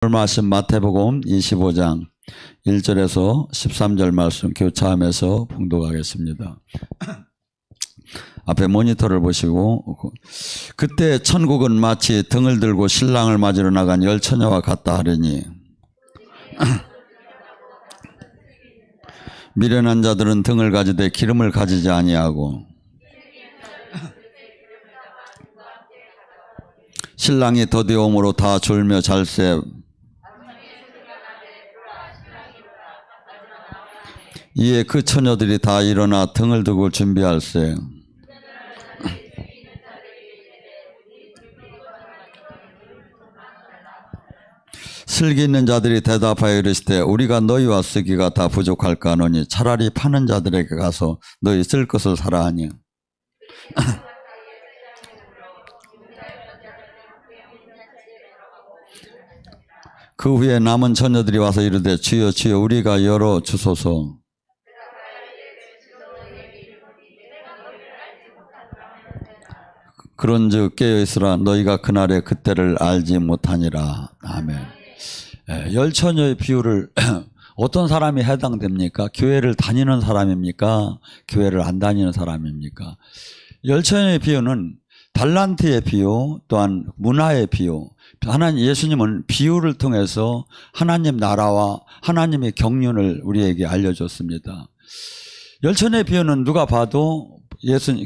오늘 말씀 마태복음 25장 1절에서 13절 말씀 교차하면서 봉독하겠습니다. 앞에 모니터를 보시고, 그때 천국은 마치 등을 들고 신랑을 맞으러 나간 열 처녀와 같다 하리니 미련한 자들은 등을 가지되 기름을 가지지 아니하고 신랑이 더디오므로 다 졸며 잘세 이에 그 처녀들이 다 일어나 등을 두고 준비할세. 슬기 있는 자들이 대답하여 이르시되 우리가 너희와 쓰기가 다 부족할까 하노니 차라리 파는 자들에게 가서 너희 쓸 것을 사라 하니 그 후에 남은 처녀들이 와서 이르되 주여 주여 우리가 열어 주소서. 그런즉 깨어있으라 너희가 그날의 그때를 알지 못하니라. 아멘. 열 처녀의 비유를 어떤 사람이 해당됩니까? 교회를 다니는 사람입니까? 교회를 안 다니는 사람입니까? 열 처녀의 비유는 달란트의 비유, 또한 문화의 비유. 하나님 예수님은 비유를 통해서 하나님 나라와 하나님의 경륜을 우리에게 알려줬습니다. 열 처녀의 비유는 누가 봐도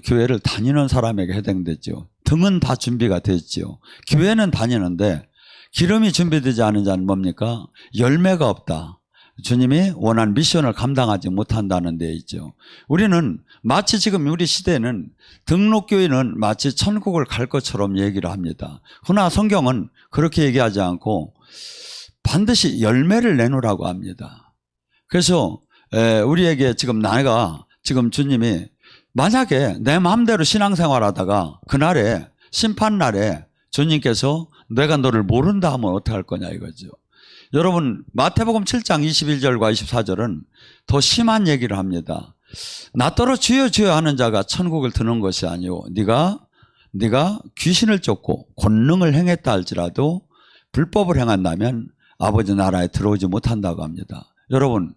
교회를 다니는 사람에게 해당되죠. 등은 다 준비가 됐죠. 교회는 다니는데 기름이 준비되지 않은 자는 뭡니까? 열매가 없다. 주님이 원한 미션을 감당하지 못한다는 데 있죠. 우리는 마치 지금 우리 시대는 등록교회는 마치 천국을 갈 것처럼 얘기를 합니다. 그러나 성경은 그렇게 얘기하지 않고 반드시 열매를 내놓으라고 합니다. 그래서 우리에게 지금 주님이 만약에 내 마음대로 신앙생활하다가 그날에 심판날에 주님께서 내가 너를 모른다 하면 어떻게 할 거냐 이거죠. 여러분 마태복음 7장 21절과 24절은 더 심한 얘기를 합니다. 나 떨어 주여 주여 하는 자가 천국을 드는 것이 아니오 네가 귀신을 쫓고 권능을 행했다 할지라도 불법을 행한다면 아버지 나라에 들어오지 못한다고 합니다. 여러분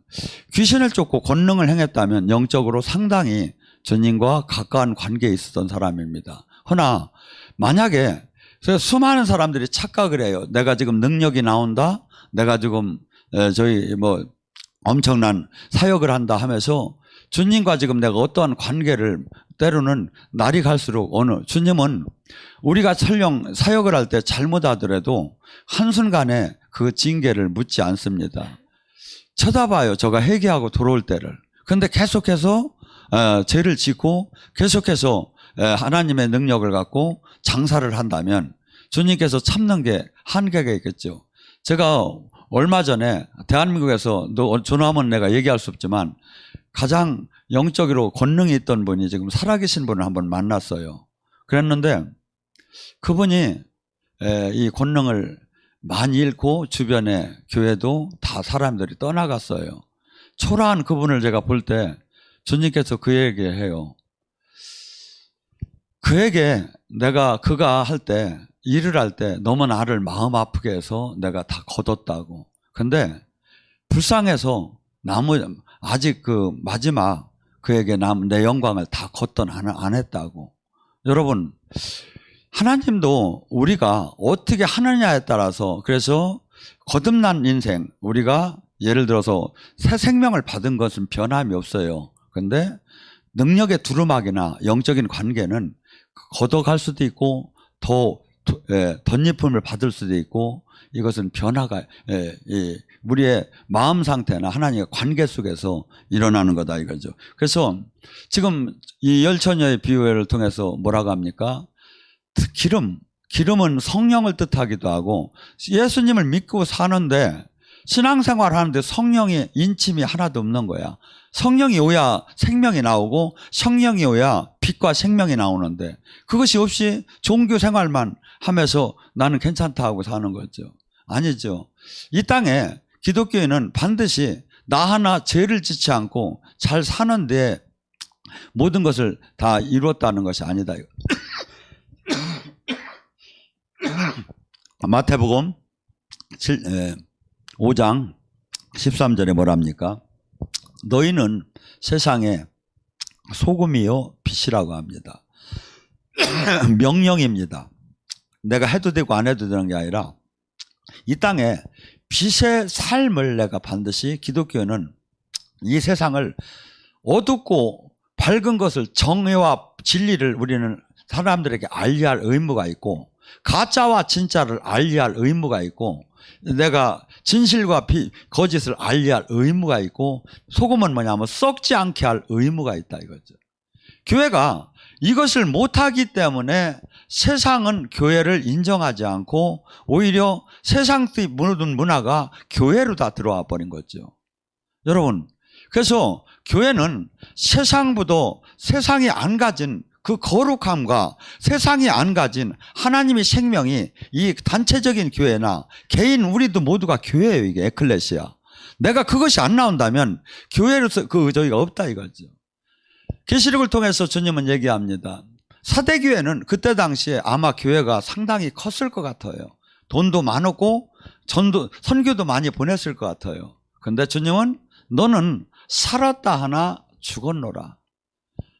귀신을 쫓고 권능을 행했다면 영적으로 상당히 주님과 가까운 관계에 있었던 사람입니다. 그러나 만약에 수많은 사람들이 착각을 해요. 내가 지금 능력이 나온다. 내가 지금 엄청난 사역을 한다 하면서 주님과 지금 내가 어떠한 관계를 때로는 날이 갈수록 주님은 우리가 설령 사역을 할 때 잘못하더라도 한순간에 그 징계를 묻지 않습니다. 쳐다봐요. 저가 회개하고 돌아올 때를. 그런데 계속해서 죄를 짓고 계속해서 하나님의 능력을 갖고 장사를 한다면 주님께서 참는 게 한계가 있겠죠. 제가 얼마 전에 대한민국에서 존함은 내가 얘기할 수 없지만 가장 영적으로 권능이 있던 분이 지금 살아계신 분을 한번 만났어요. 그랬는데 그분이 이 권능을 많이 잃고 주변에 교회도 다 사람들이 떠나갔어요. 초라한 그분을 제가 볼 때 주님께서 그에게 해요. 그에게 그가 할 때 일을 할 때 너무 나를 마음 아프게 해서 내가 다 거뒀다고. 근데 불쌍해서 아직 그 마지막 그에게 내 영광을 다 걷던 안 했다고. 여러분 하나님도 우리가 어떻게 하느냐에 따라서 그래서 거듭난 인생 우리가 예를 들어서 새 생명을 받은 것은 변함이 없어요. 근데 능력의 두루마기나 영적인 관계는 걷어갈 수도 있고 더 덧입힘을 받을 수도 있고 이것은 변화가 우리의 마음 상태나 하나님의 관계 속에서 일어나는 거다 이거죠. 그래서 지금 이 열 처녀의 비유를 통해서 뭐라고 합니까? 기름은 성령을 뜻하기도 하고 예수님을 믿고 사는데 신앙생활 하는데 성령의 인침이 하나도 없는 거야. 성령이 오야 생명이 나오고 성령이 오야 빛과 생명이 나오는데 그것이 없이 종교 생활만 하면서 나는 괜찮다 하고 사는 거죠. 아니죠. 이 땅에 기독교인은 반드시 나 하나 죄를 짓지 않고 잘 사는데 모든 것을 다 이루었다는 것이 아니다. 마태복음 5장 13절에 뭐랍니까? 너희는 세상의 소금이요 빛이라고 합니다. 명령입니다. 내가 해도 되고 안 해도 되는 게 아니라 이 땅에 빛의 삶을 내가 반드시, 기독교는 이 세상을 어둡고 밝은 것을, 정의와 진리를 우리는 사람들에게 알리할 의무가 있고, 가짜와 진짜를 알리할 의무가 있고, 내가 진실과 거짓을 알리할 의무가 있고, 소금은 뭐냐면 썩지 않게 할 의무가 있다 이거죠. 교회가 이것을 못하기 때문에 세상은 교회를 인정하지 않고 오히려 세상의 모든 문화가 교회로 다 들어와 버린 거죠. 여러분, 그래서 교회는 세상보다, 세상이 안 가진 그 거룩함과 세상이 안 가진 하나님의 생명이, 이 단체적인 교회나 개인, 우리도 모두가 교회예요. 이게 에클레시아. 내가 그것이 안 나온다면 교회로서 저희가 없다 이거죠. 계시록을 통해서 주님은 얘기합니다. 사대교회는 그때 당시에 아마 교회가 상당히 컸을 것 같아요. 돈도 많았고 선교도 많이 보냈을 것 같아요. 근데 주님은 너는 살았다 하나 죽었노라.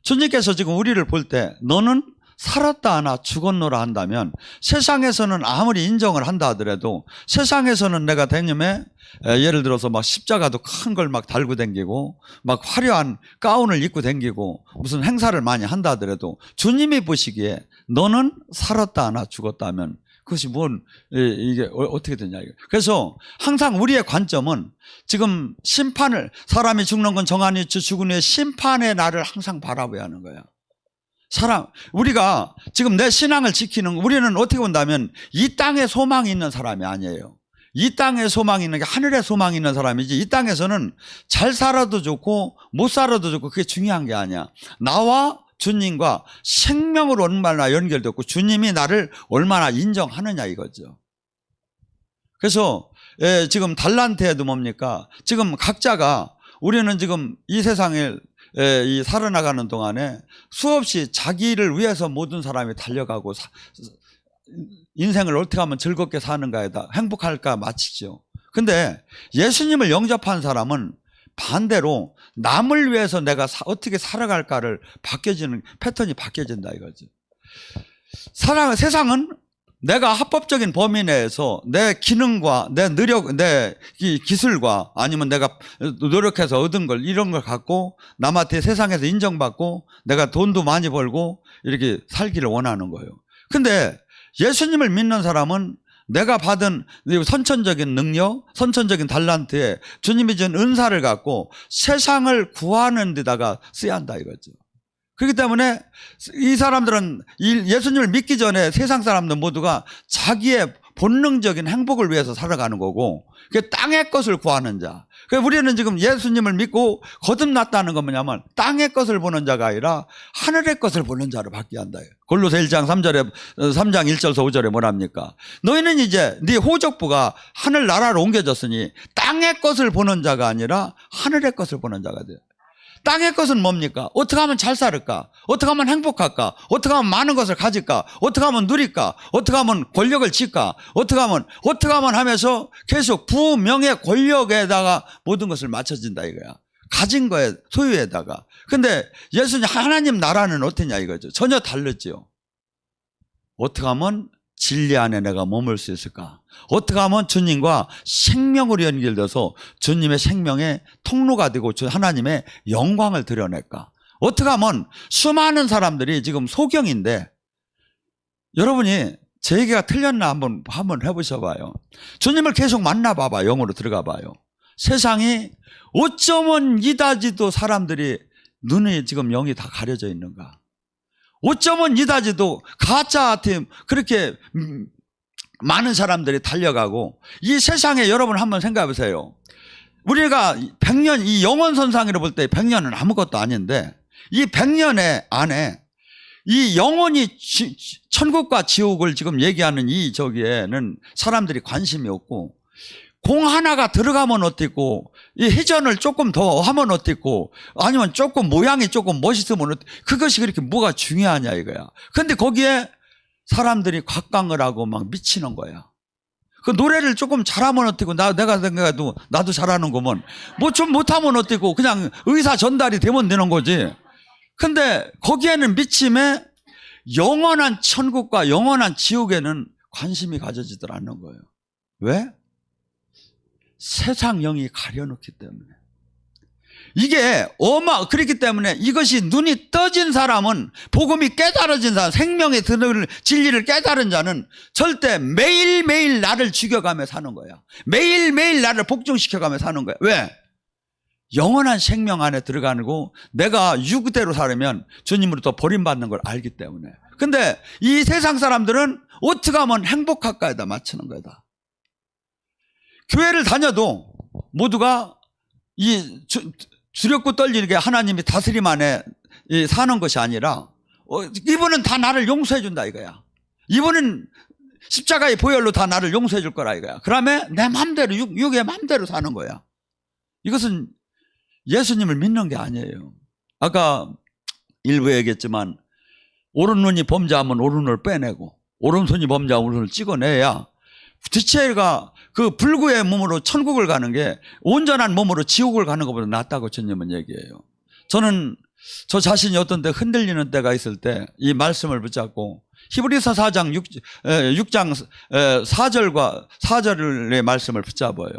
주님께서 지금 우리를 볼 때 너는 살았다 하나 죽었노라 한다면, 세상에서는 아무리 인정을 한다 하더라도, 세상에서는 내가 대님에 예를 들어서 막 십자가도 큰 걸 막 달고 다니고 막 화려한 가운을 입고 다니고 무슨 행사를 많이 한다 하더라도, 주님이 보시기에 너는 살았다 하나 죽었다면 그것이 이게 어떻게 되냐. 그래서 항상 우리의 관점은 지금 사람이 죽는 건 정한이 죽은 후에 심판의 날을 항상 바라봐야 하는 거야. 우리가 지금 내 신앙을 지키는, 우리는 어떻게 본다면 이 땅에 소망이 있는 사람이 아니에요. 이 땅에 소망이 있는 게 하늘에 소망이 있는 사람이지, 이 땅에서는 잘 살아도 좋고 못 살아도 좋고 그게 중요한 게 아니야. 나와 주님과 생명으로 얼마나 연결됐고 주님이 나를 얼마나 인정하느냐 이거죠. 그래서 지금 달란트에도 뭡니까? 지금 각자가, 우리는 지금 이 세상에 살아나가는 동안에 수없이 자기를 위해서 모든 사람이 달려가고 인생을 어떻게 하면 즐겁게 사는가에다 행복할까 마치죠. 근데 예수님을 영접한 사람은 반대로 남을 위해서 내가 어떻게 살아갈까를 패턴이 바뀌어진다 이거죠. 세상은 내가 합법적인 범위 내에서 내 기능과 내 기술과 아니면 내가 노력해서 얻은 걸, 이런 걸 갖고 남한테 세상에서 인정받고 내가 돈도 많이 벌고 이렇게 살기를 원하는 거예요. 근데 예수님을 믿는 사람은 내가 받은 선천적인 능력, 선천적인 달란트에 주님이 준 은사를 갖고 세상을 구하는 데다가 써야 한다 이거죠. 그렇기 때문에 이 사람들은 예수님을 믿기 전에 세상 사람들 모두가 자기의 본능적인 행복을 위해서 살아가는 거고, 그게 땅의 것을 구하는 자. 그래서 우리는 지금 예수님을 믿고 거듭났다는 건 뭐냐면 땅의 것을 보는 자가 아니라 하늘의 것을 보는 자로 바뀌어야 한다. 골로새 1장 3장 1절에서 5절에 뭐랍니까? 너희는 이제 네 호족부가 하늘나라로 옮겨졌으니 땅의 것을 보는 자가 아니라 하늘의 것을 보는 자가 돼요. 땅의 것은 뭡니까? 어떻게 하면 잘 살을까? 어떻게 하면 행복할까? 어떻게 하면 많은 것을 가질까? 어떻게 하면 누릴까? 어떻게 하면 권력을 쥘까? 어떻게 하면 하면서 계속 부명예 권력에다가 모든 것을 맞춰진다 이거야. 가진 거에, 소유에다가. 근데 예수님 하나님 나라는 어떠냐 이거죠. 전혀 다르죠. 어떻게 하면 진리 안에 내가 머물 수 있을까? 어떻게 하면 주님과 생명으로 연결돼서 주님의 생명의 통로가 되고 하나님의 영광을 드러낼까? 어떻게 하면 수많은 사람들이 지금 소경인데, 여러분이 제 얘기가 틀렸나 한번 해보셔봐요. 주님을 계속 만나봐봐. 영으로 들어가봐요. 세상이 어쩌면 이다지도 사람들이 눈이 지금 영이 다 가려져 있는가? 어쩌면 이다지도 가짜한테 그렇게 많은 사람들이 달려가고, 이 세상에 여러분 한번 생각해 보세요. 우리가 100년, 이 영원선상으로 볼 때 100년은 아무것도 아닌데, 이 100년의 안에 이 영원히 천국과 지옥을 지금 얘기하는 저기에는 사람들이 관심이 없고, 공 하나가 들어가면 어떻고, 이 회전을 조금 더 하면 어떻고, 아니면 조금 모양이 조금 멋있으면 그것이 그렇게 뭐가 중요하냐 이거야. 근데 거기에 사람들이 곽광을 하고 막 미치는 거야. 그 노래를 조금 잘하면 어때고, 내가 생각해도 나도 잘하는 거면, 뭐 좀 못하면 어때고, 그냥 의사 전달이 되면 되는 거지. 근데 거기에는 미침에 영원한 천국과 영원한 지옥에는 관심이 가져지질 않는 거예요. 왜? 세상 영이 가려놓기 때문에. 이게 그렇기 때문에 이것이 눈이 떠진 사람은, 복음이 깨달아진 사람, 생명의 진리를 깨달은 자는 절대 매일매일 나를 죽여가며 사는 거야. 매일매일 나를 복종시켜가며 사는 거야. 왜? 영원한 생명 안에 들어가고 내가 육대로 살면 주님으로부터 버림받는 걸 알기 때문에. 근데 이 세상 사람들은 어떻게 하면 행복할까에다 맞추는 거다. 교회를 다녀도 모두가 이 두렵고 떨리게 하나님이 다스림 안에 사는 것이 아니라, 이분은 다 나를 용서해 준다 이거야. 이분은 십자가의 보혈로 다 나를 용서해 줄 거라 이거야. 그러면 내 맘대로 육의 맘대로 사는 거야. 이것은 예수님을 믿는 게 아니에요. 아까 일부에 얘기했지만, 오른눈이 범죄하면 오른눈을 빼내고 오른손이 범죄하면 오른손을 찍어내야 지체가 그 불구의 몸으로 천국을 가는 게 온전한 몸으로 지옥을 가는 것보다 낫다고 주님은 얘기해요. 저는 저 자신이 어떤 때 흔들리는 때가 있을 때 이 말씀을 붙잡고 히브리서 4장 6장 4절의 말씀을 붙잡아요.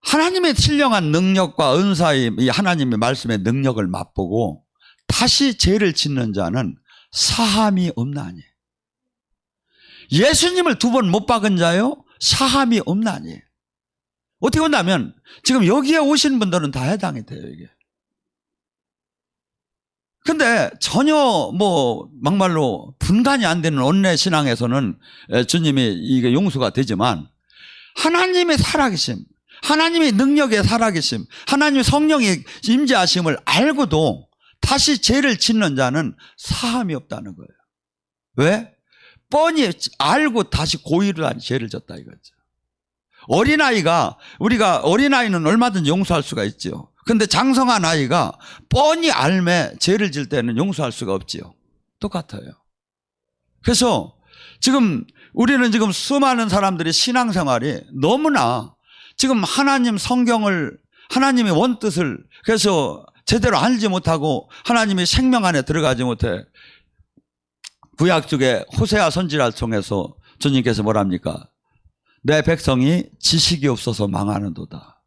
하나님의 신령한 능력과 은사의 이 하나님의 말씀의 능력을 맛보고 다시 죄를 짓는 자는 사함이 없나니. 예수님을 2번 못 박은 자요, 사함이 없나니. 어떻게 본다면 지금 여기에 오신 분들은 다 해당이 돼요, 이게. 근데 전혀 막말로 분간이 안 되는 원내 신앙에서는 주님이 이게 용서가 되지만, 하나님의 살아계심, 하나님의 능력의 살아계심, 하나님의 성령의 임재하심을 알고도 다시 죄를 짓는 자는 사함이 없다는 거예요. 왜? 뻔히 알고 다시 고의로 죄를 졌다 이거죠. 우리가 어린아이는 얼마든지 용서할 수가 있죠. 근데 장성한 아이가 뻔히 알매 죄를 질 때는 용서할 수가 없지요. 똑같아요. 그래서 우리는 지금 수많은 사람들이 신앙생활이 너무나 지금 하나님 성경을, 하나님의 원뜻을 그래서 제대로 알지 못하고 하나님의 생명 안에 들어가지 못해. 구약 쪽에 호세아 선지자를 통해서 주님께서 뭐랍니까? 내 백성이 지식이 없어서 망하는도다.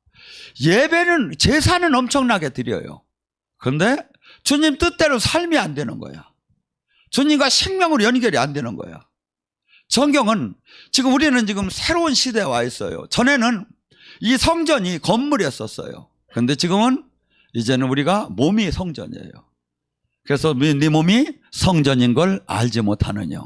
예배는, 제사는 엄청나게 드려요. 그런데 주님 뜻대로 삶이 안 되는 거야. 주님과 생명으로 연결이 안 되는 거야. 성경은 우리는 지금 새로운 시대에 와 있어요. 전에는 이 성전이 건물이었었어요. 그런데 지금은 이제는 우리가 몸이 성전이에요. 그래서 네 몸이 성전인 걸 알지 못하느냐.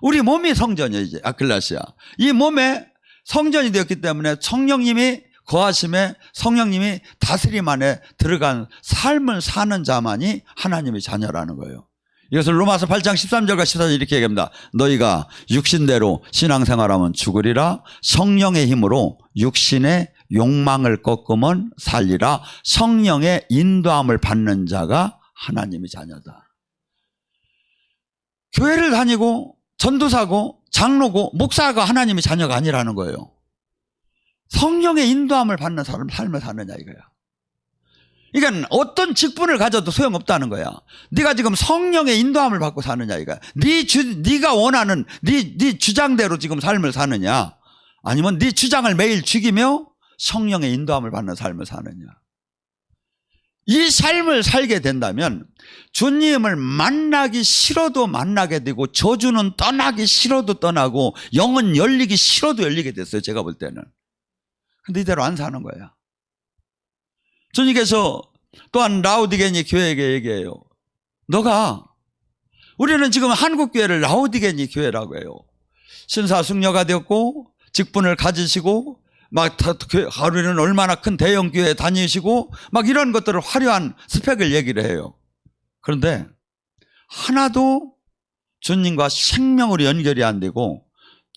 우리 몸이 성전이에요. 이제 아클라시아 이 몸에 성전이 되었기 때문에 성령님이 거하심에, 성령님이 다스림 안에 들어간 삶을 사는 자만이 하나님의 자녀라는 거예요. 이것을 로마서 8장 13절과 14절 이렇게 얘기합니다. 너희가 육신대로 신앙생활하면 죽으리라. 성령의 힘으로 육신의 욕망을 꺾으면 살리라. 성령의 인도함을 받는 자가 하나님의 자녀다. 교회를 다니고 전도사고 장로고 목사가 하나님의 자녀가 아니라는 거예요. 성령의 인도함을 받는 삶을 사느냐 이거야. 그러니까 어떤 직분을 가져도 소용없다는 거야. 네가 지금 성령의 인도함을 받고 사느냐 이거야. 네가 원하는 네 주장대로 지금 삶을 사느냐, 아니면 네 주장을 매일 죽이며 성령의 인도함을 받는 삶을 사느냐. 이 삶을 살게 된다면 주님을 만나기 싫어도 만나게 되고, 저주는 떠나기 싫어도 떠나고, 영은 열리기 싫어도 열리게 됐어요. 제가 볼 때는. 근데 이대로 안 사는 거야. 주님께서 또한 라우디게니 교회에게 얘기해요. 우리는 지금 한국교회를 라우디게니 교회라고 해요. 신사숙녀가 되었고 직분을 가지시고 하루에는 얼마나 큰 대형교회에 다니시고 이런 것들을 화려한 스펙을 얘기를 해요. 그런데 하나도 주님과 생명으로 연결이 안 되고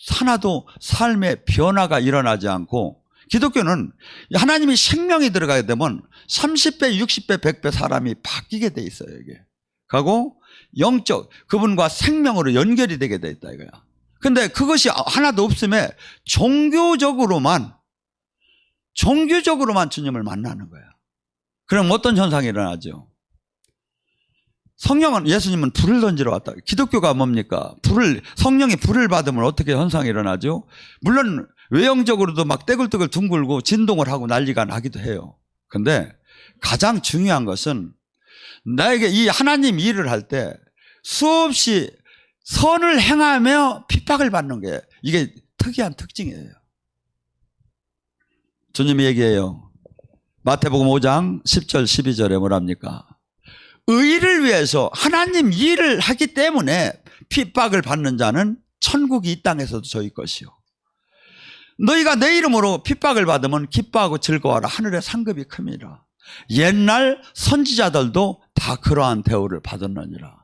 하나도 삶의 변화가 일어나지 않고, 기독교는 하나님이 생명이 들어가게 되면 30배, 60배, 100배 사람이 바뀌게 돼 있어요. 이게 가고 영적 그분과 생명으로 연결이 되게 돼 있다 이거야. 근데 그것이 하나도 없음에 종교적으로만 주님을 만나는 거야. 그럼 어떤 현상이 일어나죠? 예수님은 불을 던지러 왔다. 기독교가 뭡니까? 성령이 불을 받으면 어떻게 현상이 일어나죠? 물론 외형적으로도 막 떼굴떼굴 둥글고 진동을 하고 난리가 나기도 해요. 근데 가장 중요한 것은 나에게 이 하나님 일을 할 때 수없이 선을 행하며 핍박을 받는 게 이게 특이한 특징이에요. 주님이 얘기해요. 마태복음 5장 10절 12절에 뭐랍니까? 의를 위해서 하나님 일을 하기 때문에 핍박을 받는 자는 천국이 이 땅에서도 저희 것이요. 너희가 내 이름으로 핍박을 받으면 기뻐하고 즐거워하라. 하늘의 상급이 큽니다. 옛날 선지자들도 다 그러한 대우를 받았느니라.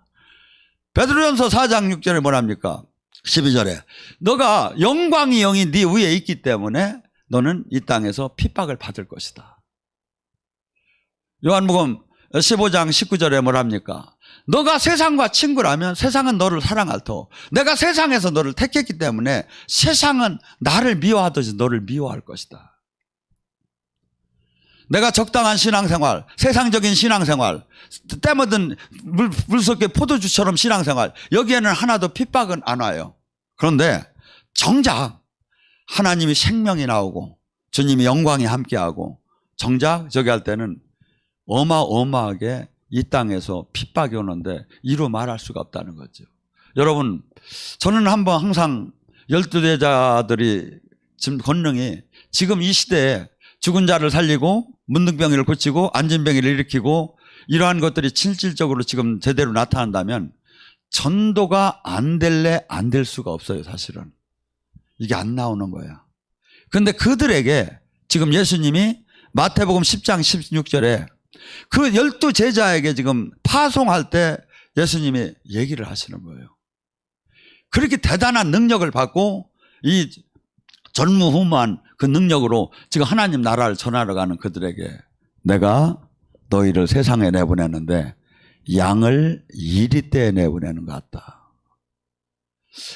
베드로전서 4장 6절에 뭐랍니까? 12절에 너가 영광이 영이 네 위에 있기 때문에 너는 이 땅에서 핍박을 받을 것이다. 요한복음 15장 19절에 뭐랍니까? 너가 세상과 친구라면 세상은 너를 사랑할 터. 내가 세상에서 너를 택했기 때문에 세상은 나를 미워하듯이 너를 미워할 것이다. 내가 적당한 신앙생활, 세상적인 신앙생활, 때묻은 물속의 포도주처럼 신앙생활, 여기에는 하나도 핍박은 안 와요. 그런데 정작 하나님이 생명이 나오고 주님이 영광이 함께하고 정작 저기 할 때는 어마어마하게 이 땅에서 핍박이 오는데 이루 말할 수가 없다는 거죠. 여러분, 저는 한번 항상 12대자들이 지금 권능이 지금 이 시대에 죽은 자를 살리고 문둥병이를 고치고 안진병이를 일으키고 이러한 것들이 실질적으로 지금 제대로 나타난다면 전도가 안 될래 안 될 수가 없어요. 사실은 이게 안 나오는 거야. 그런데 그들에게 지금 예수님이 마태복음 10장 16절에 그 12제자에게 지금 파송할 때 예수님이 얘기를 하시는 거예요. 그렇게 대단한 능력을 받고 이 전무후무한 그 능력으로 지금 하나님 나라를 전하러 가는 그들에게 내가 너희를 세상에 내보내는데 양을 이리떼에 내보내는 것 같다.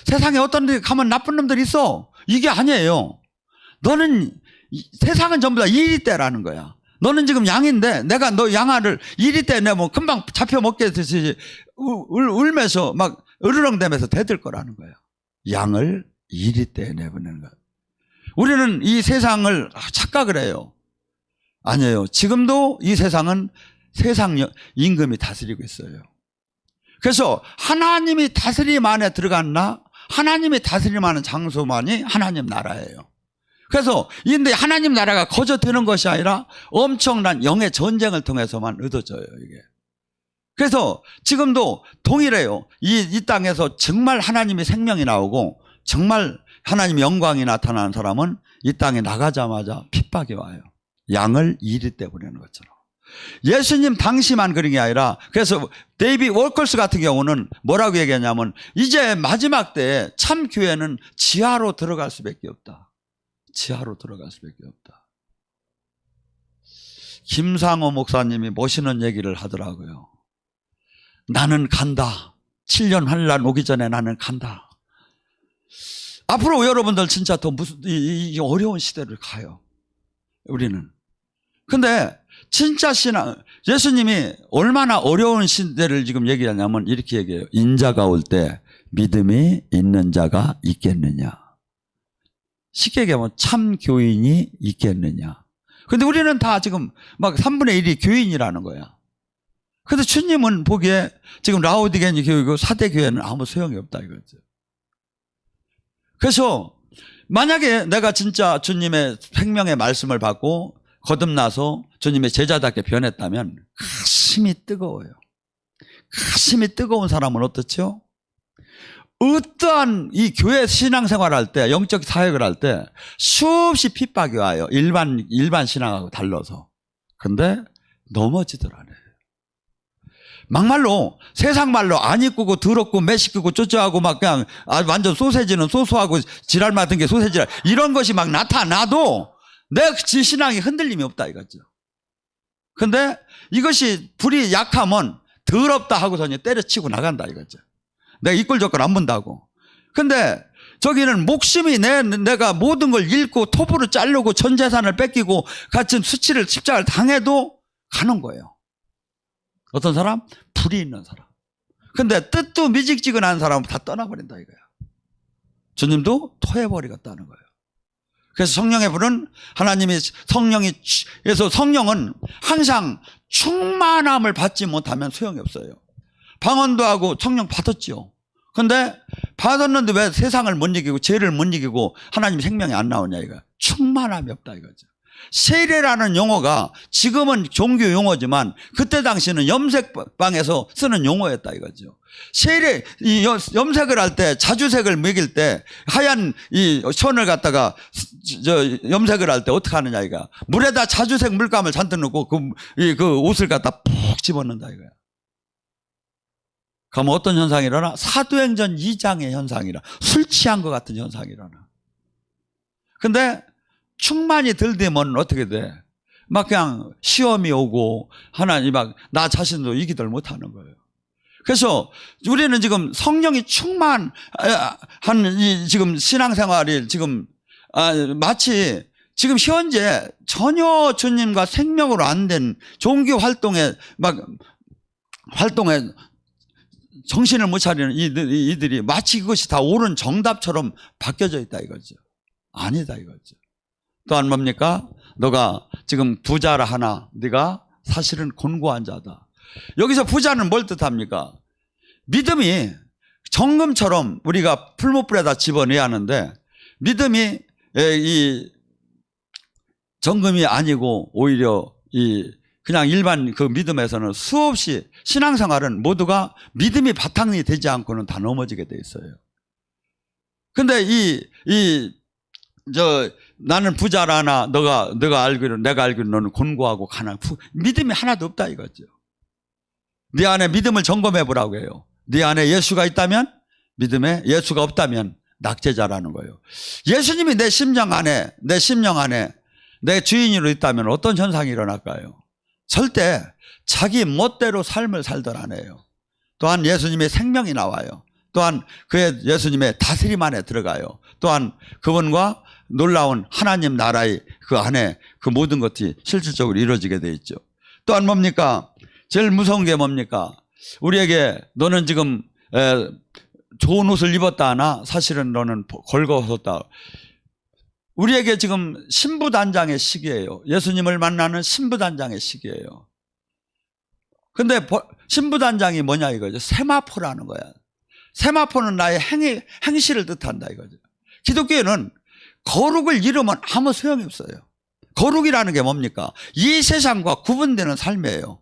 세상에 어떤 데 가면 나쁜 놈들이 있어. 이게 아니에요. 너는 세상은 전부 다 이리떼라는 거야. 너는 지금 양인데 내가 너 양아를 이리떼에 내면 금방 잡혀 먹게 되듯이 울면서 막 으르렁대면서 대들 거라는 거예요. 양을 이리떼에 내보내는 거야. 우리는 이 세상을 착각을 해요. 아니에요. 지금도 이 세상은 세상 임금이 다스리고 있어요. 그래서 하나님이 다스림 안에 들어갔나 하나님이 다스림하는 장소만이 하나님 나라예요. 그래서 근데 하나님 나라가 거저되는 것이 아니라 엄청난 영의 전쟁을 통해서만 얻어져요. 이게. 그래서 지금도 동일해요. 이 땅에서 정말 하나님의 생명이 나오고 정말 하나님의 영광이 나타나는 사람은 이 땅에 나가자마자 핍박이 와요. 양을 이리떼 보내는 것처럼. 예수님 당시만 그런 게 아니라 그래서 데이비드 월컬스 같은 경우는 뭐라고 얘기하냐면 이제 마지막 때에 참 교회는 지하로 들어갈 수밖에 없다. 지하로 들어갈 수밖에 없다. 김상호 목사님이 멋있는 얘기를 하더라고요. 나는 간다. 7년 환란 오기 전에 나는 간다. 앞으로 여러분들 진짜 더 이 어려운 시대를 가요. 우리는. 근데 진짜 신앙, 예수님이 얼마나 어려운 시대를 지금 얘기하냐면 이렇게 얘기해요. 인자가 올 때 믿음이 있는 자가 있겠느냐. 쉽게 얘기하면 참 교인이 있겠느냐. 근데 우리는 다 지금 막 3분의 1이 교인이라는 거야. 근데 주님은 보기에 지금 라오디게니 교회고 4대 교회는 아무 소용이 없다 이거죠. 그래서 만약에 내가 진짜 주님의 생명의 말씀을 받고 거듭나서 주님의 제자답게 변했다면 가슴이 뜨거워요. 가슴이 뜨거운 사람은 어떻죠? 어떠한 이 교회 신앙생활할 때 영적 사역을 할 때 수없이 핍박이 와요. 일반 신앙하고 달라서. 근데 넘어지들 않아요. 막말로 세상 말로 안 이쁘고 더럽고 매식고 쪼쪼하고 막 그냥 완전 소세지는 소소하고 지랄 맡은 게 소세지라 이런 것이 막 나타나도 내 신앙이 흔들림이 없다 이거죠. 근데 이것이 불이 약하면 더럽다 하고서 때려치고 나간다 이거죠. 내가 이꼴저꼴 안 본다고. 근데 저기는 목숨이 내가 모든 걸 잃고 톱으로 자르고 전 재산을 뺏기고 같은 수치를 십자가를 당해도 가는 거예요. 어떤 사람? 불이 있는 사람. 근데 뜻도 미직지근한 사람은 다 떠나버린다 이거야. 주님도 토해버리겠다는 거예요. 그래서 성령의 불은 그래서 성령은 항상 충만함을 받지 못하면 소용이 없어요. 방언도 하고 성령 받았죠. 근데 받았는데 왜 세상을 못 이기고 죄를 못 이기고 하나님 생명이 안 나오냐 이거야. 충만함이 없다 이거죠. 세례라는 용어가 지금은 종교 용어지만 그때 당시는 염색방에서 쓰는 용어였다 이거죠. 세례, 이 염색을 할 때 자주색을 먹일 때 하얀 이 손을 갖다가 염색을 할 때 어떻게 하느냐 이거야. 물에다 자주색 물감을 잔뜩 넣고 그 옷을 갖다 푹 집어넣는다 이거야. 그러면 어떤 현상이 일어나? 사도행전 2장의 현상이라. 술 취한 것 같은 현상이 일어나. 근데 충만이 덜 되면 어떻게 돼? 막 그냥 시험이 오고 하나님 막 나 자신도 이기들 못하는 거예요. 그래서 우리는 지금 성령이 충만한 이 지금 신앙생활이 지금 마치 지금 현재 전혀 주님과 생명으로 안 된 종교 활동에 정신을 못 차리는 이들이 마치 그것이 다 옳은 정답처럼 바뀌어져 있다 이거죠. 아니다 이거죠. 또한 뭡니까? 너가 지금 부자라 하나 네가 사실은 곤고한 자다. 여기서 부자는 뭘 뜻합니까? 믿음이 정금처럼 우리가 풀무불에다 집어넣어야 하는데 믿음이 이 정금이 아니고 오히려 그냥 일반 그 믿음에서는 수없이 신앙생활은 모두가 믿음이 바탕이 되지 않고는 다 넘어지게 돼 있어요. 근데 나는 부자라나 내가 알기로 너는 곤고하고 가난 믿음이 하나도 없다 이거죠. 네 안에 믿음을 점검해 보라고 해요. 네 안에 예수가 있다면 믿음에 예수가 없다면 낙제자라는 거예요. 예수님이 내 심령 안에 내 주인으로 있다면 어떤 현상이 일어날까요? 절대 자기 멋대로 삶을 살던 아니에요. 또한 예수님의 생명이 나와요. 또한 예수님의 다스림 안에 들어가요. 또한 그분과 놀라운 하나님 나라의 그 안에 그 모든 것이 실질적으로 이루어지게 돼 있죠. 또한 뭡니까? 제일 무서운 게 뭡니까? 우리에게 너는 지금 좋은 옷을 입었다 하나 사실은 너는 걸거웠다. 우리에게 지금 신부단장의 시기예요. 예수님을 만나는 신부단장의 시기예요. 근데 신부단장이 뭐냐 이거죠. 세마포라는 거야. 세마포는 나의 행실을 뜻한다 이거죠. 기독교에는 거룩을 이루면 아무 소용이 없어요. 거룩이라는 게 뭡니까? 이 세상과 구분되는 삶이에요.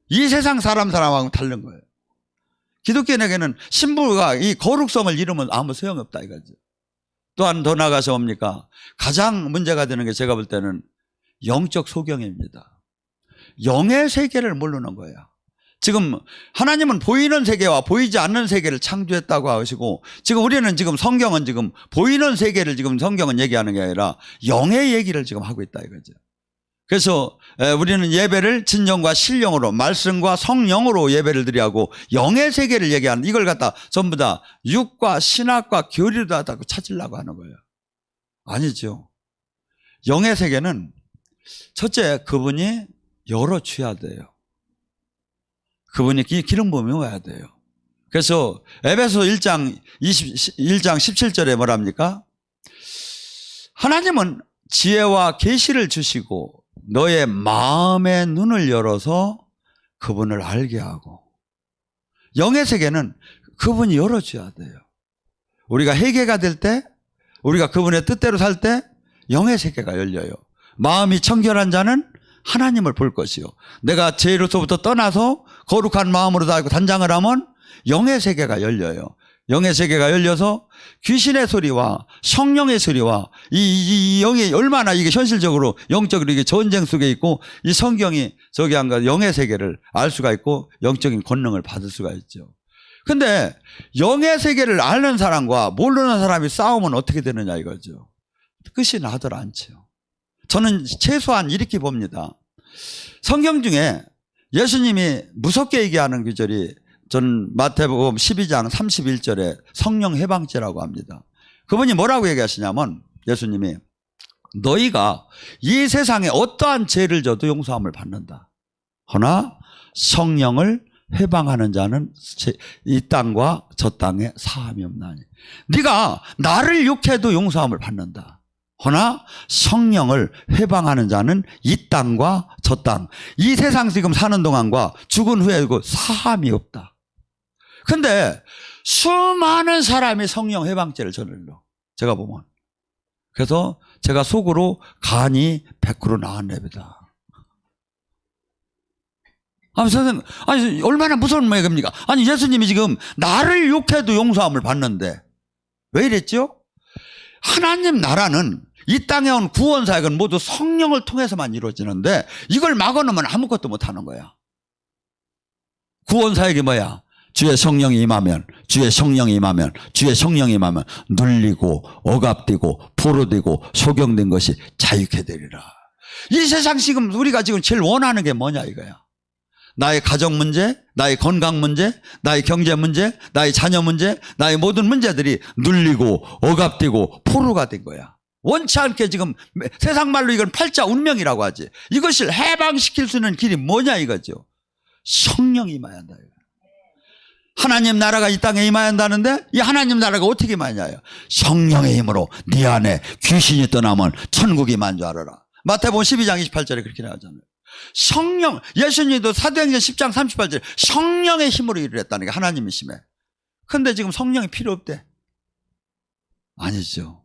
이 세상 사람하고는 다른 거예요. 기독교인에게는 신부가 이 거룩성을 이루면 아무 소용이 없다 이거죠. 또한 더 나아가서 뭡니까? 가장 문제가 되는 게 제가 볼 때는 영적 소경입니다. 영의 세계를 모르는 거예요. 지금 하나님은 보이는 세계와 보이지 않는 세계를 창조했다고 하시고 지금 우리는 지금 성경은 지금 보이는 세계를 지금 성경은 얘기하는 게 아니라 영의 얘기를 지금 하고 있다 이거죠. 그래서 우리는 예배를 진정과 신령으로 말씀과 성령으로 예배를 드려야 하고 영의 세계를 얘기하는 이걸 갖다 전부 다 육과 신학과 교리로 하다고 찾으려고 하는 거예요. 아니죠. 영의 세계는 첫째 그분이 열어줘야 돼요. 그분이 기름 부음이 와야 돼요. 그래서 에베소 1장 17절에 뭐랍니까? 하나님은 지혜와 계시를 주시고 너의 마음의 눈을 열어서 그분을 알게 하고 영의 세계는 그분이 열어줘야 돼요. 우리가 회개가 될 때 우리가 그분의 뜻대로 살 때 영의 세계가 열려요. 마음이 청결한 자는 하나님을 볼 것이요. 내가 죄로서부터 떠나서 거룩한 마음으로 살고 단장을 하면 영의 세계가 열려요. 영의 세계가 열려서 귀신의 소리와 성령의 소리와 이 영이 얼마나 이게 현실적으로 영적으로 이게 전쟁 속에 있고 이 성경이 저기 한 거 영의 세계를 알 수가 있고 영적인 권능을 받을 수가 있죠. 근데 영의 세계를 아는 사람과 모르는 사람이 싸우면 어떻게 되느냐 이거죠. 끝이 나들 않죠. 저는 최소한 이렇게 봅니다. 성경 중에 예수님이 무섭게 얘기하는 구절이 전 마태복음 12장 31절에 성령 해방죄라고 합니다. 그분이 뭐라고 얘기하시냐면 예수님이 너희가 이 세상에 어떠한 죄를 져도 용서함을 받는다. 허나 성령을 해방하는 자는 이 땅과 저 땅에 사함이 없나니. 네가 나를 욕해도 용서함을 받는다. 허나 성령을 해방하는 자는 이 땅과 저 땅, 이 세상 지금 사는 동안과 죽은 후에 사함이 없다. 근데 수많은 사람이 성령 해방죄를 저질러. 제가 보면. 그래서 제가 속으로 간이 100% 나왔네보다. 선생님, 아니, 얼마나 무서운 얘기입니까? 아니, 예수님이 지금 나를 욕해도 용서함을 받는데, 왜 이랬죠? 하나님 나라는 이 땅에 온 구원 사역은 모두 성령을 통해서만 이루어지는데, 이걸 막아놓으면 아무것도 못하는 거야. 구원 사역이 뭐야? 주의 성령이 임하면, 주의 성령이 임하면, 주의 성령이 임하면, 눌리고, 억압되고, 포로되고, 소경된 것이 자유케 되리라. 이 세상 지금, 우리가 지금 제일 원하는 게 뭐냐, 이거야. 나의 가정 문제, 나의 건강 문제, 나의 경제 문제, 나의 자녀 문제, 나의 모든 문제들이 눌리고 억압되고 포로가 된 거야. 원치 않게 지금 세상 말로 이건 팔자 운명이라고 하지. 이것을 해방시킬 수 있는 길이 뭐냐 이거죠. 성령이 임해야 한다. 하나님 나라가 이 땅에 임해야 한다는데 이 하나님 나라가 어떻게 임하냐요. 성령의 힘으로 네 안에 귀신이 떠나면 천국이 임한 줄 알아라. 마태복음 12장 28절에 그렇게 나오잖아요. 성령, 예수님도 사도행전 10장 38절에 성령의 힘으로 일을 했다는 게 하나님의 힘에. 근데 지금 성령이 필요 없대. 아니죠.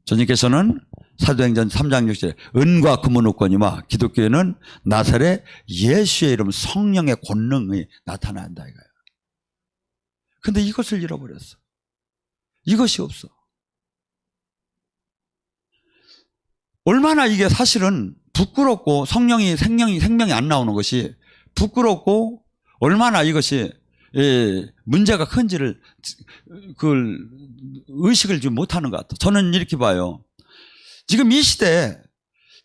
주님께서는 사도행전 3장 6절에 은과 금은 없거니와 기독교에는 나사렛 예수의 이름 성령의 권능이 나타난다 이거예요. 근데 이것을 잃어버렸어. 이것이 없어. 얼마나 이게 사실은 부끄럽고 생명이 안 나오는 것이 부끄럽고 얼마나 이것이 문제가 큰지를 그걸 의식을 좀 못하는 것 같아요. 저는 이렇게 봐요. 지금 이 시대에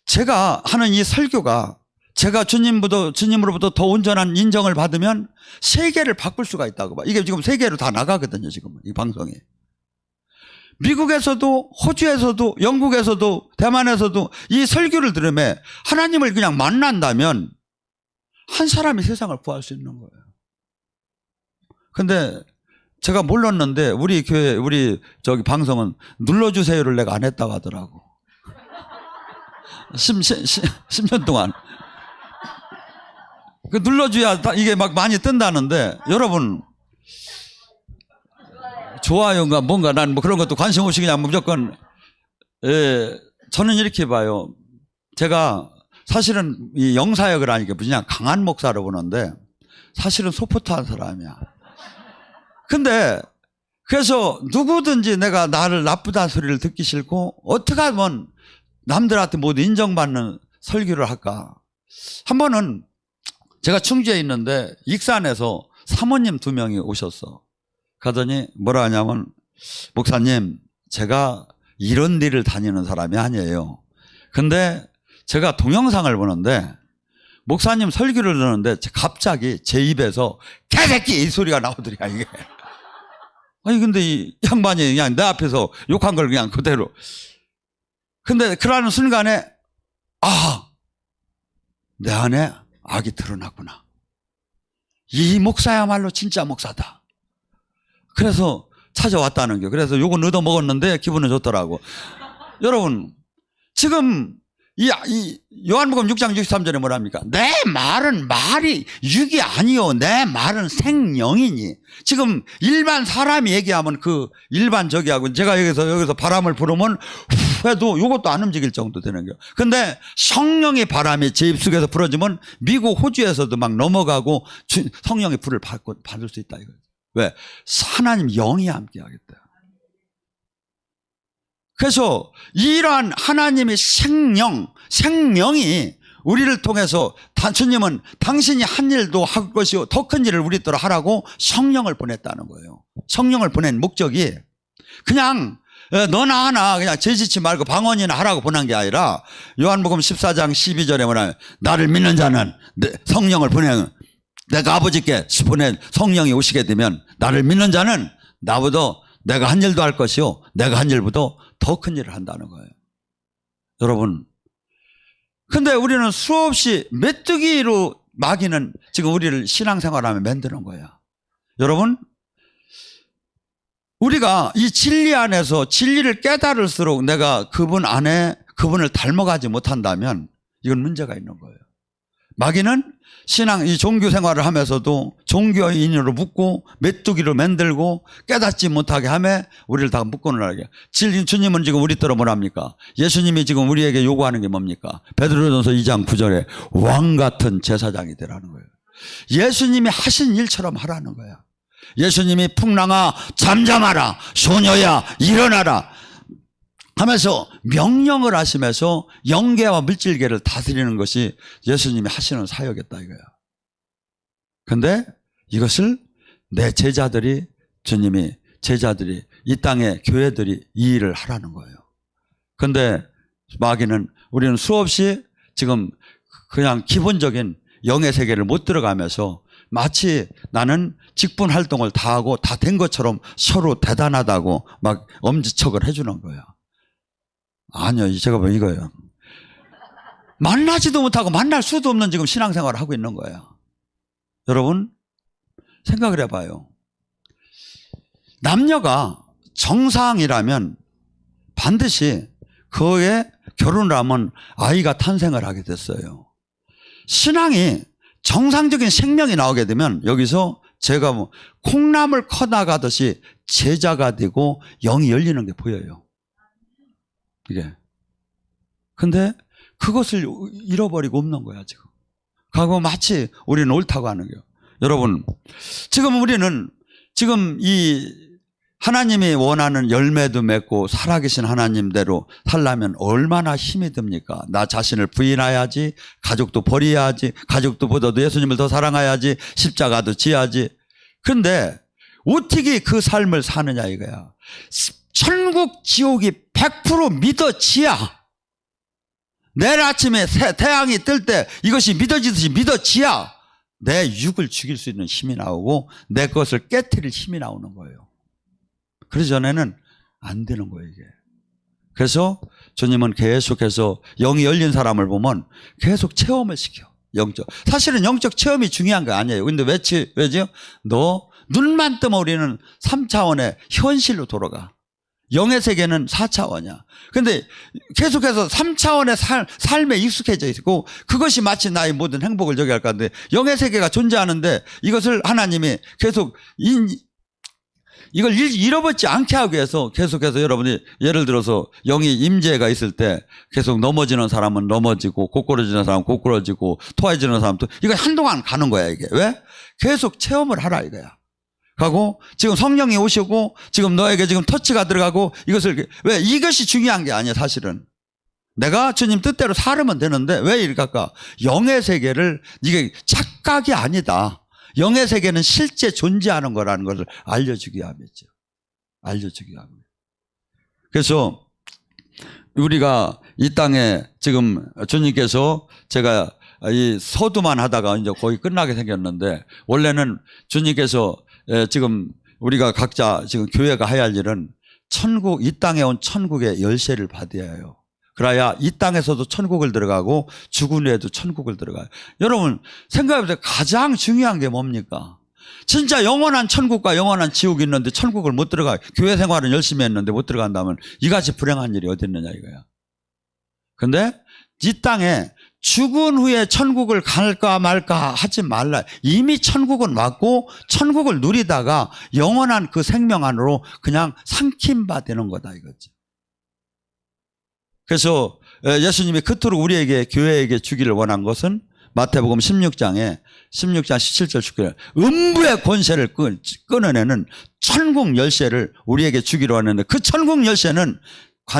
제가 하는 이 설교가 제가 주님으로부터 더 온전한 인정을 받으면 세계를 바꿀 수가 있다고 봐. 이게 지금 세계로 다 나가거든요. 지금 이 방송이. 미국에서도 호주에서도 영국에서도 대만에서도 이 설교를 들으면 하나님을 그냥 만난다면 한 사람이 세상을 구할 수 있는 거예요. 근데 제가 몰랐는데 우리 교회 우리 저기 방송은 눌러주세요를 내가 안 했다고 하더라고. 10년 동안 그 눌러줘야 이게 막 많이 뜬다는데 여러분 좋아요인가 뭔가 난 뭐 그런 것도 관심 없이 그냥 무조건 저는 이렇게 봐요. 제가 사실은 이 영사역을 하니까 그냥 강한 목사로 보는데 사실은 소프트한 사람이야. 근데 그래서 누구든지 내가 나를 나쁘다는 소리를 듣기 싫고 어떻게 하면 남들한테 모두 인정받는 설교를 할까. 한 번은 제가 충주에 있는데 익산에서 사모님 2명이 오셨어. 가더니 뭐라 하냐면 목사님 제가 이런 일을 다니는 사람이 아니에요. 근데 제가 동영상을 보는데 목사님 설교를 듣는데 갑자기 제 입에서 개새끼 이 소리가 나오더라 이게. 아니 근데 이 양반이 그냥 내 앞에서 욕한 걸 그냥 그대로. 근데 그러는 순간에 내 안에 악이 드러났구나. 이 목사야말로 진짜 목사다. 그래서 찾아왔다는 게. 그래서 요건 얻어 먹었는데 기분은 좋더라고. 여러분 지금 이 요한복음 6장 63절에 뭐랍니까? 내 말은 말이 육이 아니요 내 말은 생명이니. 지금 일반 사람이 얘기하면 그 일반 저기하고 제가 여기서 바람을 부르면 후 해도 요것도 안 움직일 정도 되는 거예요. 근데 성령의 바람이 제 입속에서 불어지면 미국 호주에서도 막 넘어가고 성령의 불을 받을 수 있다 이거죠. 왜? 하나님 영이 함께 하겠다. 그래서 이러한 하나님의 생명이 우리를 통해서 주님은 당신이 한 일도 할 것이요 더 큰 일을 우리 따라 하라고 성령을 보냈다는 거예요. 성령을 보낸 목적이 그냥 너나 하나 그냥 죄짓지 말고 방언이나 하라고 보낸 게 아니라 요한복음 14장 12절에 뭐냐면 나를 믿는 자는 성령을 보내 내가 아버지께 보낸 성령이 오시게 되면 나를 믿는 자는 나보다 내가 한 일도 할 것이요 내가 한 일보다 더 큰 일을 한다는 거예요. 여러분, 근데 우리는 수없이 메뚜기로 마귀는 지금 우리를 신앙생활하며 만드는 거야. 여러분, 우리가 이 진리 안에서 진리를 깨달을수록 내가 그분 안에 그분을 닮아가지 못한다면 이건 문제가 있는 거예요. 마귀는 신앙, 이 종교 생활을 하면서도 종교인으로 묶고 메뚜기로 만들고 깨닫지 못하게 하며 우리를 다 묶어놓으라게. 주님은 지금 우리 따라 뭐랍니까? 예수님이 지금 우리에게 요구하는 게 뭡니까? 베드로전서 2장 9절에 왕 같은 제사장이 되라는 거예요. 예수님이 하신 일처럼 하라는 거야. 예수님이 풍랑아 잠잠하라, 소녀야 일어나라 하면서 명령을 하시면서 영계와 물질계를 다스리는 것이 예수님이 하시는 사역이었다 이거야. 근데 이것을 내 제자들이, 주님이 제자들이, 이 땅의 교회들이 이 일을 하라는 거예요. 근데 마귀는 우리는 수없이 지금 그냥 기본적인 영의 세계를 못 들어가면서 마치 나는 직분 활동을 다 하고 다 된 것처럼 서로 대단하다고 막 엄지척을 해주는 거야. 아니요, 제가 뭐 이거예요. 만나지도 못하고 만날 수도 없는 지금 신앙생활을 하고 있는 거예요. 여러분, 생각을 해봐요. 남녀가 정상이라면 반드시 그에 결혼을 하면 아이가 탄생을 하게 됐어요. 신앙이 정상적인 생명이 나오게 되면 여기서 제가 뭐 콩나물 커나가듯이 제자가 되고 영이 열리는 게 보여요. 이게. 근데 그것을 잃어버리고 없는 거야, 지금. 가고 마치 우리는 옳다고 하는 거예요. 여러분, 지금 우리는 지금 이 하나님이 원하는 열매도 맺고 살아계신 하나님대로 살려면 얼마나 힘이 듭니까? 나 자신을 부인해야지, 가족도 버려야지, 가족도 보다도 예수님을 더 사랑해야지, 십자가도 지야지. 그런데 어떻게 그 삶을 사느냐 이거야. 천국 지옥이 100% 믿어지야. 내일 아침에 태양이 뜰 때 이것이 믿어지듯이 믿어지야 내 육을 죽일 수 있는 힘이 나오고 내 것을 깨트릴 힘이 나오는 거예요. 그러기 전에는 안 되는 거예요, 이게. 그래서 주님은 계속해서 영이 열린 사람을 보면 계속 체험을 시켜. 영적. 사실은 영적 체험이 중요한 거 아니에요. 근데 왜죠? 너 눈만 뜨면 우리는 3차원의 현실로 돌아가. 영의 세계는 4차원이야. 근데 계속해서 3차원의 삶에 익숙해져 있고 그것이 마치 나의 모든 행복을 저기 할 건데 영의 세계가 존재하는데 이것을 하나님이 계속 이걸 잃어버리지 않게 하기 위해서 계속해서 여러분이 예를 들어서 영이 임재가 있을 때 계속 넘어지는 사람은 넘어지고 고꾸러지는 사람은 고꾸러지고 토해지는 사람도 이거 한동안 가는 거야 이게. 왜? 계속 체험을 하라 이거야. 가고 지금 성령이 오시고 지금 너에게 지금 터치가 들어가고 이것을 왜 이것이 중요한 게 아니야 사실은. 내가 주님 뜻대로 살으면 되는데 왜 이렇게 할까? 영의 세계를 이게 착각이 아니다. 영의 세계는 실제 존재하는 거라는 것을 알려주기 위함이죠. 알려주기 위함이에요. 그래서 우리가 이 땅에 지금 주님께서 제가 이 서두만 하다가 이제 거의 끝나게 생겼는데 원래는 주님께서 지금 우리가 각자 지금 교회가 해야 할 일은 천국, 이 땅에 온 천국의 열쇠를 받아야 해요. 그래야 이 땅에서도 천국을 들어가고 죽은 후에도 천국을 들어가요. 여러분 생각해보세요. 가장 중요한 게 뭡니까? 진짜 영원한 천국과 영원한 지옥이 있는데 천국을 못 들어가요. 교회 생활은 열심히 했는데 못 들어간다면 이같이 불행한 일이 어디 있느냐 이거야. 근데 이 땅에 죽은 후에 천국을 갈까 말까 하지 말라. 이미 천국은 왔고 천국을 누리다가 영원한 그 생명 안으로 그냥 삼킴바 되는 거다 이거지. 그래서 예수님이 그토록 우리에게 교회에게 주기를 원한 것은 마태복음 16장 17절 주기를 음부의 권세를 끊어내는 천국 열쇠를 우리에게 주기로 하는데 그 천국 열쇠는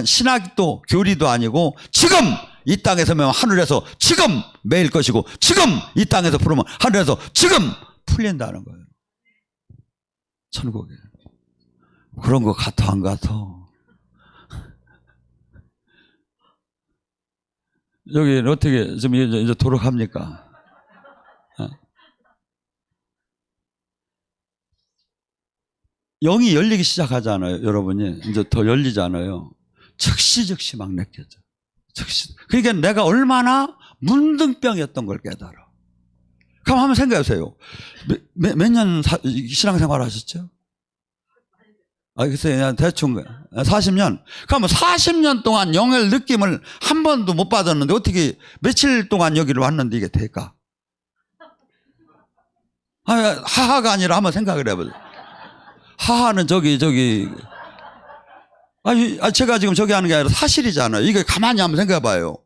신학도 교리도 아니고 지금 이 땅에서 매면 하늘에서 지금 매일 것이고 지금 이 땅에서 풀으면 하늘에서 지금 풀린다는 거예요. 천국에. 그런 거 같아 안 같아? 여기 어떻게 좀 이제 도록합니까? 영이 열리기 시작하잖아요. 여러분이 이제 더 열리잖아요. 즉시 막 느껴져. 즉시. 그러니까 내가 얼마나 문둥병이었던 걸 깨달아. 그럼 한번 생각해보세요. 몇 년 신앙생활 하셨죠? 글쎄요, 대충 40년. 그럼 40년 동안 영의 느낌을 한 번도 못 받았는데 어떻게 며칠 동안 여기를 왔는데 이게 될까? 하하가 아니라 한번 생각을 해보세요. 하하는 제가 지금 저기 하는 게 아니라 사실이잖아요. 이게 가만히 한번 생각해봐요.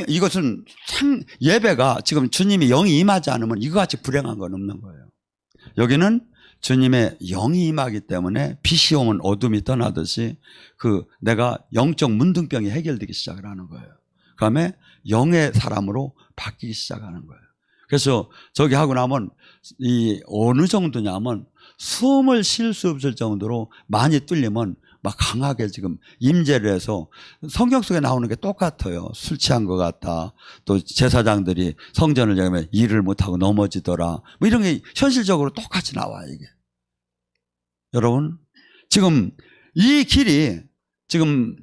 이것은 예배가 지금 주님이 영이 임하지 않으면 이거같이 불행한 건 없는 거예요. 여기는 주님의 영이 임하기 때문에 빛이 오면 어둠이 떠나듯이 내가 영적 문둥병이 해결되기 시작을 하는 거예요. 그 다음에 영의 사람으로 바뀌기 시작하는 거예요. 그래서 저기 하고 나면 어느 정도냐면 숨을 쉴 수 없을 정도로 많이 뚫리면 막 강하게 지금 임재를 해서 성경 속에 나오는 게 똑같아요. 술 취한 것 같다. 또 제사장들이 성전을 지으면 일을 못하고 넘어지더라. 뭐 이런 게 현실적으로 똑같이 나와요, 이게. 여러분, 지금 이 길이 지금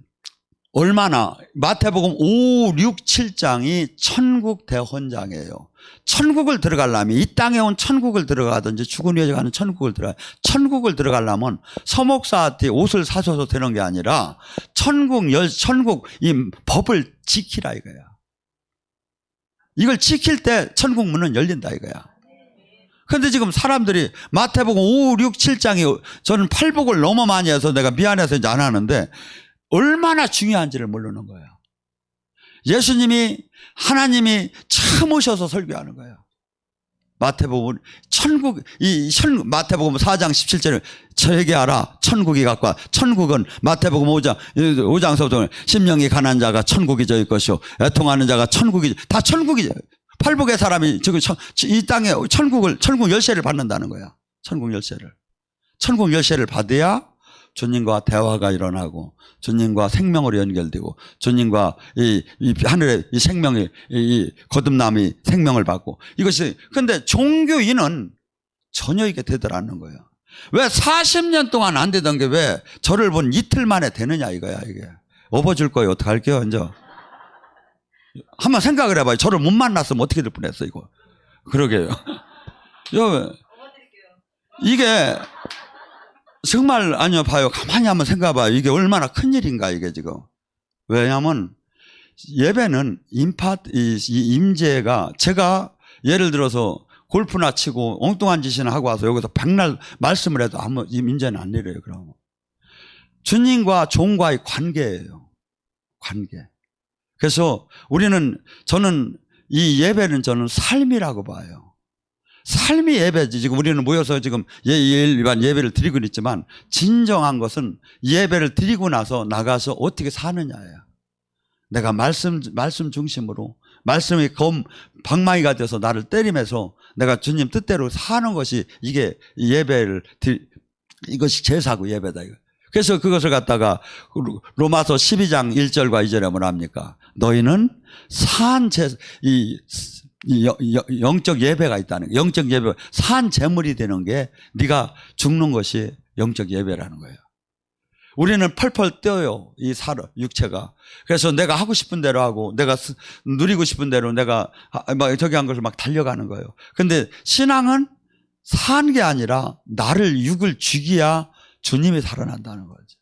얼마나 마태복음 5, 6, 7장이 천국 대헌장이에요. 천국을 들어가려면 이 땅에 온 천국을 들어가든지 죽은 후에 가는 천국을 들어가려면 서목사한테 옷을 사줘서 되는 게 아니라 천국 이 법을 지키라 이거야. 이걸 지킬 때 천국 문은 열린다 이거야. 그런데 지금 사람들이 마태복음 5, 6, 7장이 저는 팔복을 너무 많이 해서 내가 미안해서 이제 안 하는데 얼마나 중요한지를 모르는 거예요. 예수님이 하나님이 처음 오셔서 설교하는 거예요. 마태복음 마태복음 4장 17절에 저에게 알아 천국이 가까워. 천국은 마태복음 5장서부터 심령이 가난한 자가 천국이 저일 것이요 애통하는 자가 천국이 다 천국이죠. 팔복의 사람이 지금 이 땅에 천국 열쇠를 받는다는 거야. 천국 열쇠를 받아야 주님과 대화가 일어나고 주님과 생명으로 연결되고 주님과 이 하늘의 이 생명이 이 거듭남이 생명을 받고 이것이. 근데 종교인은 전혀 이게 되들 않는 거예요. 왜 40년 동안 안 되던 게 왜 저를 본 이틀 만에 되느냐 이거야. 이게 업어줄 거예요. 어떡할게요 이제. 한번 생각을 해봐요. 저를 못 만났으면 어떻게 될 뻔했어 이거. 그러게요. 이게 정말 아니요 봐요. 가만히 한번 생각해봐요. 이게 얼마나 큰일인가 이게 지금. 왜냐하면 예배는 임재가 제가 예를 들어서 골프나 치고 엉뚱한 짓이나 하고 와서 여기서 백날 말씀을 해도 아무 임재는 안 내려요. 그러면 주님과 종과의 관계예요. 관계. 그래서 저는 이 예배는 저는 삶이라고 봐요. 삶이 예배지. 지금 우리는 모여서 지금 일반 예배를 드리고 있지만 진정한 것은 예배를 드리고 나서 나가서 어떻게 사느냐예요. 내가 말씀 중심으로 말씀이 방망이가 돼서 나를 때리면서 내가 주님 뜻대로 사는 것이 이게 이것이 제사고 예배다. 그래서 그것을 갖다가 로마서 12장 1절과 2절에 뭐라 합니까? 너희는 영적 예배가 있다는 거예요. 영적 예배, 산 제물이 되는 게 네가 죽는 것이 영적 예배라는 거예요. 우리는 펄펄 뛰어요. 이 육체가. 그래서 내가 하고 싶은 대로 하고 내가 누리고 싶은 대로 내가 막 저기 한 것을 막 달려가는 거예요. 근데 신앙은 산 게 아니라 나를 육을 죽이야 주님이 살아난다는 거죠.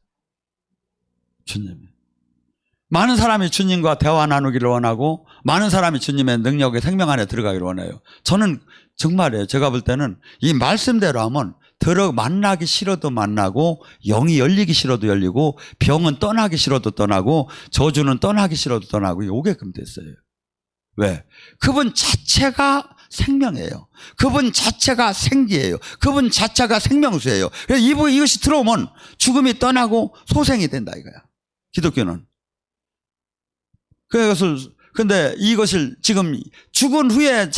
주님이. 많은 사람이 주님과 대화 나누기를 원하고 많은 사람이 주님의 능력의 생명 안에 들어가기를 원해요. 저는 정말이에요. 제가 볼 때는 이 말씀대로 하면 만나기 싫어도 만나고 영이 열리기 싫어도 열리고 병은 떠나기 싫어도 떠나고 저주는 떠나기 싫어도 떠나고 오게끔 됐어요. 왜? 그분 자체가 생명이에요. 그분 자체가 생기예요. 그분 자체가 생명수예요. 그래서 이것이 들어오면 죽음이 떠나고 소생이 된다 이거야. 기독교는. 근데 이것을 지금 죽은 후에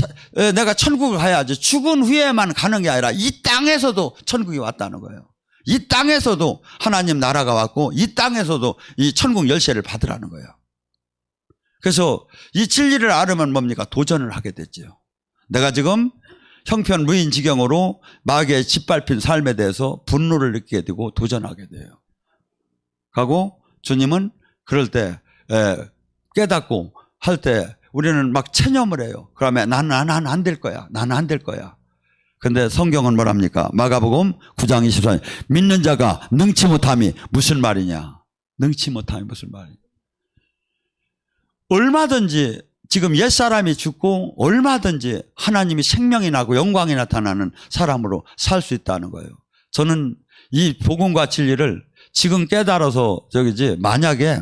내가 천국을 가야지 죽은 후에만 가는 게 아니라 이 땅에서도 천국이 왔다는 거예요. 이 땅에서도 하나님 나라가 왔고 이 땅에서도 이 천국 열쇠를 받으라는 거예요. 그래서 이 진리를 알으면 뭡니까? 도전을 하게 됐죠. 내가 지금 형편무인 지경으로 마귀의 짓밟힌 삶에 대해서 분노를 느끼게 되고 도전하게 돼요. 하고 주님은 그럴 때 깨닫고 할 때 우리는 막 체념을 해요. 그러면 나는 안 될 거야. 나는 안 될 거야. 근데 성경은 뭐랍니까? 마가복음 9장 24절 믿는 자가 능치 못함이 무슨 말이냐? 능치 못함이 무슨 말이냐? 얼마든지 지금 옛사람이 죽고 얼마든지 하나님이 생명이 나고 영광이 나타나는 사람으로 살 수 있다는 거예요. 저는 이 복음과 진리를 지금 깨달아서 만약에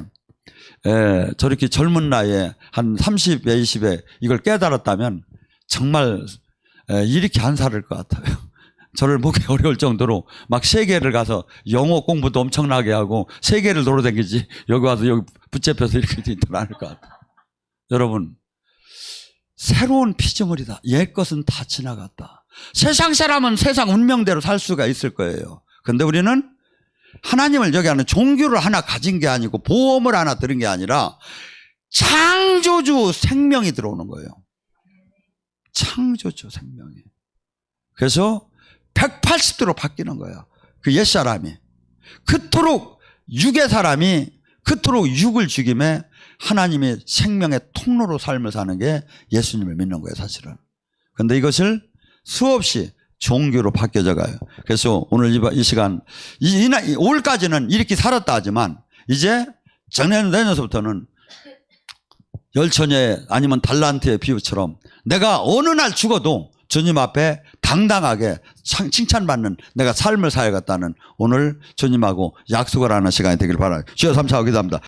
저렇게 젊은 나이에 한 30에 20에 이걸 깨달았다면 정말 이렇게 안 살을 것 같아요. 저를 보기 어려울 정도로 막 세계를 가서 영어 공부도 엄청나게 하고 세계를 돌아다니지 여기 와서 여기 붙잡혀서 이렇게 되지는 않을 것 같아요. 여러분, 새로운 피조물이다. 옛 것은 다 지나갔다. 세상 사람은 세상 운명대로 살 수가 있을 거예요. 그런데 우리는 하나님을 여기 하는 종교를 하나 가진 게 아니고 보험을 하나 들은 게 아니라 창조주 생명이 들어오는 거예요. 창조주 생명이. 그래서 180도로 바뀌는 거예요. 그 옛사람이. 그토록 육의 사람이 그토록 육을 죽임에 하나님의 생명의 통로로 삶을 사는 게 예수님을 믿는 거예요, 사실은. 그런데 이것을 수없이 종교로 바뀌어져 가요. 그래서 오늘 이 시간, 올까지는 이렇게 살았다 하지만 이제 내년서부터는 열처녀 아니면 달란트의 비유처럼 내가 어느 날 죽어도 주님 앞에 당당하게 칭찬받는 내가 삶을 살아갔다는 오늘 주님하고 약속을 하는 시간이 되길 바라요. 주여 감사하고 기도합니다.